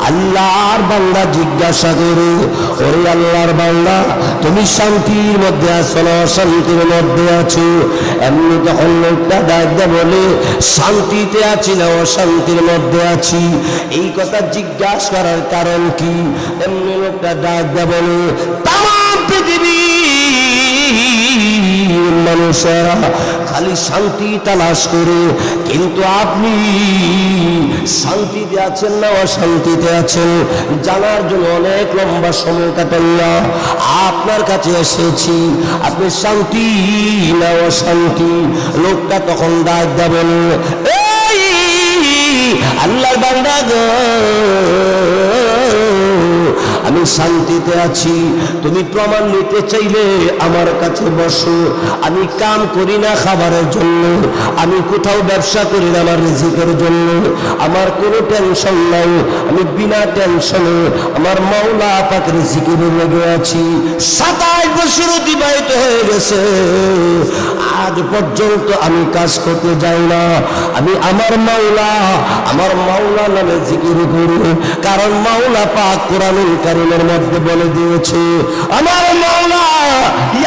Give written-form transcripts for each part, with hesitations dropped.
আল্লাহর বান্দা জিজ্ঞাসা করে, ওরে আল্লাহর বান্দা, তুমি শান্তির মধ্যে আছো না অশান্তির মধ্যে আছো? এমনি তখন লোকটা ডাক দিয়ে বলে, শান্তিতে আছি না অশান্তির মধ্যে আছি। এই কথা জিজ্ঞাসা করার কারণ কি? এমনি লোকটা ডাক দিয়ে বলে, তামাম পৃথিবী মানুষেরা খালি শান্তি তালাশ করে, কিন্তু আপনি শান্তিতে আছেন না অশান্তিতে আছেন জানার জন্য অনেক লম্বা সময় কাটাইয়া আপনার কাছে এসেছি। আপনি শান্তি না অশান্তি? লোকটা তখন ডাক দেয়া বলে, এই আল্লাহর বান্দা গো, আমি শান্তিতে আছি। তুমি প্রমাণ নিতে চাইলে আমার কাছে বসো। আমি কাম করি না খাবারের জন্য, আমি কোথাও ব্যবসা করি না আমার রিজিকের জন্য, আমার কোনো টেনশন নাই। আমি বিনা টেনশনে আমার মাওলা পাকের রিজিকের লেগে আছি। 27 বছর অতিবাহিত হয়ে গেছে, আজ পর্যন্ত আমি কাজ করতে যাই না। আমি আমার মাওলা নামে জিকির করি, কারণ মাওলা পাক কোরআনুল কারীমের মধ্যে বলে দিয়েছে, আমার মাওলা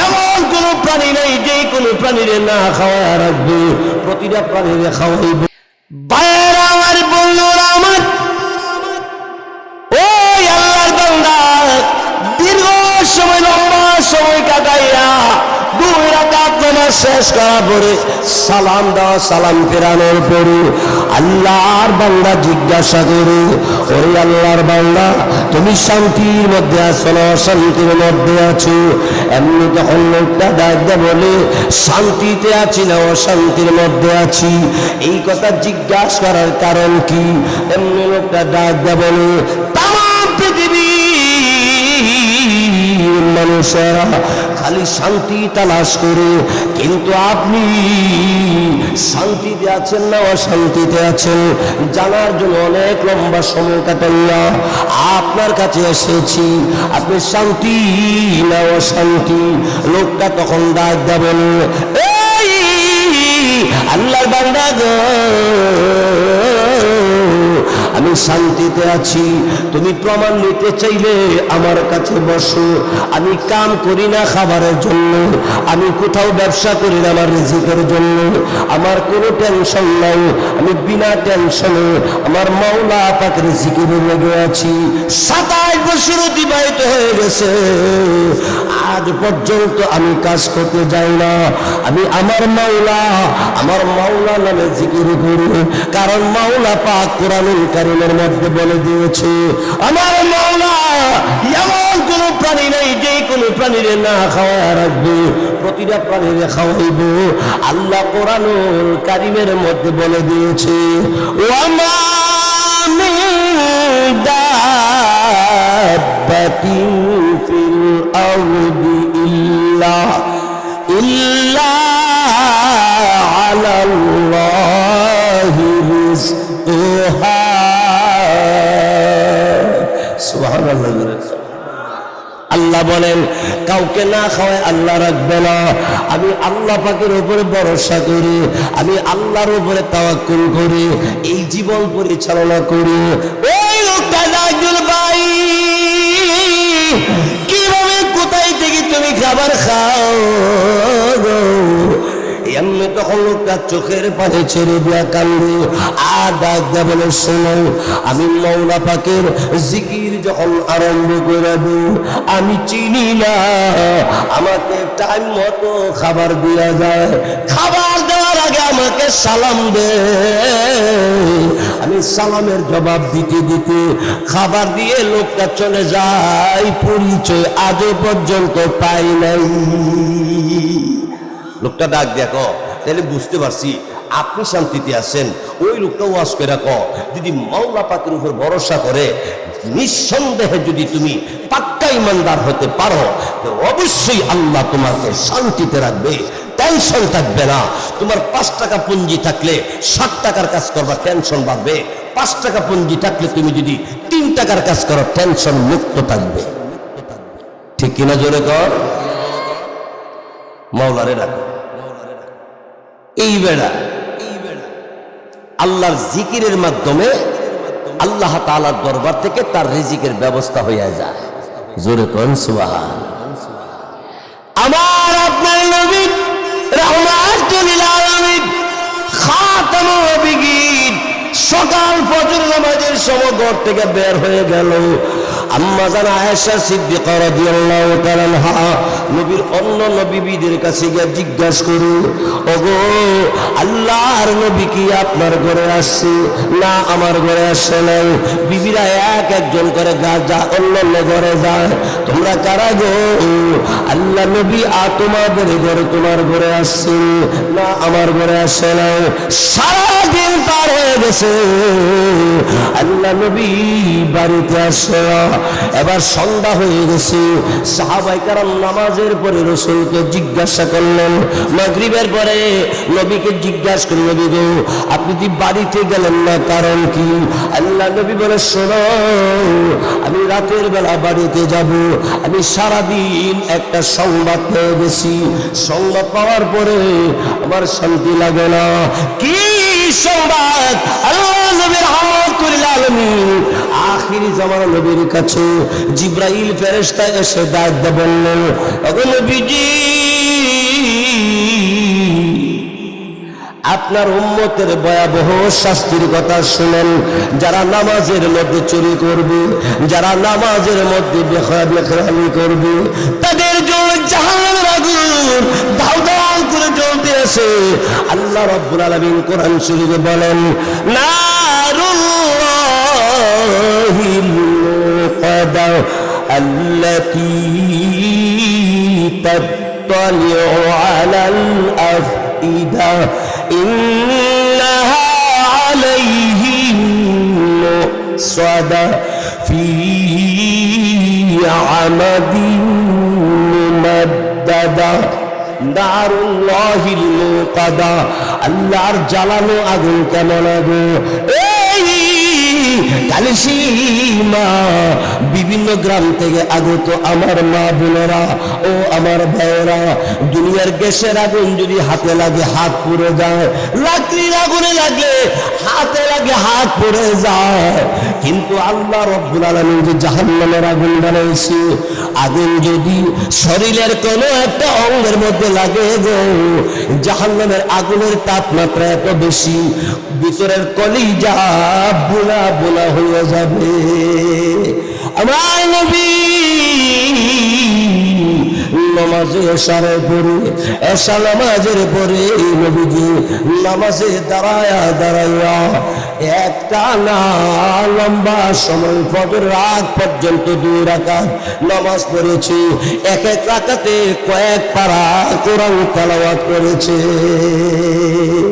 এমন কোন প্রাণী নেই যে কোন প্রাণীরে না খাওয়া রাখবে, প্রতিটা প্রাণীরে খাওয়াইবে। বাইরা আমার, বন্ধুরা আমার, ওই আল্লাহর বান্দা দীর্ঘ সময় লম্বা সময় কাটাইয়া 2 রাকাত নামাজ শেষ করার পরে সালাম দেওয়া, সালাম ফেরানোর পরে আল্লাহর বান্দা জিজ্ঞাসা করে, ওরে আল্লাহর বান্দা, তুমি শান্তির মধ্যে আছো না অশান্তির মধ্যে আছো? এমনি তখন লোকটা ডাক দিয়ে বলে, শান্তিতে আছি না অশান্তির মধ্যে আছি। এই কথা জিজ্ঞাসা করার কারণ কি? এমনি লোকটা ডাক দিয়ে বলে, তামাম পৃথিবী মানুষেরা খালি শান্তি তালাশ করে, কিন্তু আপনি শান্তিতে আছেন না অশান্তিতে আছেন জানার জন্য অনেক লম্বা সময় কাটাইয়া আপনার কাছে এসেছি। আপনি শান্তি না অশান্তি? লোকটা তখন ডাক দিয়ে বলে, এই আল্লাহর বান্দা গো, আমি শান্তিতে আছি। তুমি প্রমাণ নিতে চাইলে আমার কাছে বসো। আমি কাম করি না খাবারের জন্য, আমি কোথাও ব্যবসা করি না আমার রিজিকের জন্য, আমার কোনো টেনশন নাই। আমি বিনা টেনশনে আমার মাওলা পাকের জিকিরে লেগে আছি। 27 বছর অতিবাহিত হয়ে গেছে, আজ পর্যন্ত আমি কাজ করতে যাই না। আমি আমার মাওলা নামে জিকির করি, কারণ মাওলা পাক কোরআনুল কারীমের মধ্যে বলে দিয়েছে, আমার মাওলা এমন কোন প্রাণী নেই যে কোন প্রাণীরে না খাওয়া রাখবে, প্রতিটা প্রাণীরে খাওয়াইব। আল্লাহ কোরআনুল কারীমের মধ্যে বলে দিয়েছে, ওয়ামা মিন দাব্বাতিন ফিল আরদি ইল্লা আলাল্লাহি রিজকুহা। সুবহানাল্লাহ। আল্লাহ বলেন, কাউকে না খাওয়ায় আল্লাহ রাখবে না। আমি আল্লাহ পাকের উপরে ভরসা করি, আমি আল্লাহর উপরে তাওয়াক্কুল করি, এই জীবন পরিচালনা করি। ওই লোকটা ডাকল, ভাই কিভাবে কোথায় থেকে তুমি খাবার খাও? এমনি তখন লোকটা চোখের পানি ছেড়ে দিয়া কান্দে, আর ডাক দেয়া বলে, শোনো, আমি মাওলা পাকের জিকির যখন আরম্ভ করে দিই, আমি চিনি না আমাকে টাইম মতো খাবার দেওয়া যায়। খাবার দেওয়ার আগে আমাকে সালাম দে, আমি সালামের জবাব দিতে দিতে খাবার দিয়ে লোকটা চলে যায়, পরিচয় আজও পর্যন্ত পাই নাই। লোকটা ডাক দেখো, তাহলে বুঝতে পারছি আপনি শান্তিতে আছেন। ওই লোকটা ওয়াজ করে রাখো, যদি মাওলা পাকের উপর ভরসা করে নিঃসন্দেহে যদি তুমি পাক্কা ইমানদার হতে পারো, তো অবশ্যই আল্লাহ তোমাকে শান্তিতে রাখবে, টেনশন থাকবে না। তোমার 5 টাকা পুঁজি থাকলে 60 টাকার কাজ করবা, টেনশন বাড়বে। 5 টাকা পুঁজি থাকলে তুমি যদি 3 টাকার কাজ করো, টেনশন মুক্ত থাকবে। ঠিক কিনা জোরে কর? মাওলারে রাখো। এই বেড়া আল্লাহর জিকিরের মাধ্যমে আল্লাহ তাআলার দরবার থেকে তার রিজিকের ব্যবস্থা হয়ে যায়। জোরে কোন সুবহান। আমার আপনার নবী রাহমাতুল লিল আলামিন খাতামুন নবিয়্যিন সকাল ফজর নামাজের সময় ঘর থেকে বের হয়ে গেল। আম্মা জান আয়েশা সিদ্দিকা রাদিয়াল্লাহু তাআলা আনহা নবীর অন্য নবীদের কাছে গিয়ে জিজ্ঞাসা করে, ওগো আল্লাহর নবী কি আপনার ঘরে আসছে? না, আমার ঘরে আসে নাই। বিবিরা এক একজন করে অন্য ঘরে যায়। তোমরা কারা গো? আল্লাহ নবী তোমাদের ঘরে, তোমার ঘরে আসছে? না, আমার ঘরে আসে নাই। সারাদিন পার হয়ে গেছে, আল্লাহ নবী বাড়িতে আসে। এবার সন্ধ্যা হয়ে গেছে। সাহাবায়ে কেরাম নামাজের পরে রাসূলকে জিজ্ঞাসা করলেন, মাগরিবের পরে নবীকে জিজ্ঞাসা করলেন, নবী গো আপনি কি বাড়িতে গেলেন না, কারণ কি? আল্লাহ নবী বলে, শোনো, আমি রাতের বেলা বাড়িতে যাব। আমি সারাদিন একটা সংবাদ পেয়ে গেছি। সংবাদ পাওয়ার পরে আমার শান্তি লাগে না। কি সংবাদ? আল্লাহ নবীর রাহমাতুল লিল আলামিন আখির জামানা নবীর কাছে জিবরাইল ফেরেশতা এসে ডাক দিয়ে বললেন, ওগো নবীজি, আপনার উম্মতের ভয়াবহ শাস্তির কথা শুনেন। যারা নামাজের মধ্যে চুরি করবে, যারা নামাজের মধ্যে বেখেয়ালি করবে, তাদের জন্য জাহান্নামের আগুন দাউ দাউ করে জ্বলতে আছে। আল্লাহ রাব্বুল আলামিন কোরআন শরীফে বলেন, নারুল্লাহিল মুকাদ্দা আল্লাতী তাত্তালিউ আলাল আফইদা إنها عليهم مؤصدة في عمد ممددة নারুল্লাহিল মুকাদ্দা, আল্লাহর জ্বালানো আগুন কেমন আগুন? কালিসীমা বিভিন্ন গ্রাম থেকে আগত আমার মা বোনেরা ও আমার ভাইয়েরা, দুনিয়ার গ্যাসের আগুন যদি হাতে লাগে হাত পুড়ে যায়, লাকড়ির আগুনে লাগলে হাতে লাগে হাত পুড়ে যায়। কিন্তু আল্লাহ রাব্বুল আলামিন যে জাহান্নামের আগুন বানাইছে, আগুন যদি শরীরের কোনো একটা অঙ্গের মধ্যে লাগে গো, জাহান্নামের আগুনের তাপমাত্রা এত বেশি, ভিতরের কলিজা বুলা বুলা হয়ে যাবে। আমার নবী নামাজে এশারে পড়ে, এশা নামাজের পরে নবীজি নামাজে দাঁড়ায়া দাঁড়াইয়া একটা না লম্বা সময় ফজর রাত পর্যন্ত 2 রাকাত নামাজ পড়েছে। এক এক রাকাতে কয়েক পারা কোরআন তেলাওয়াত করেছে।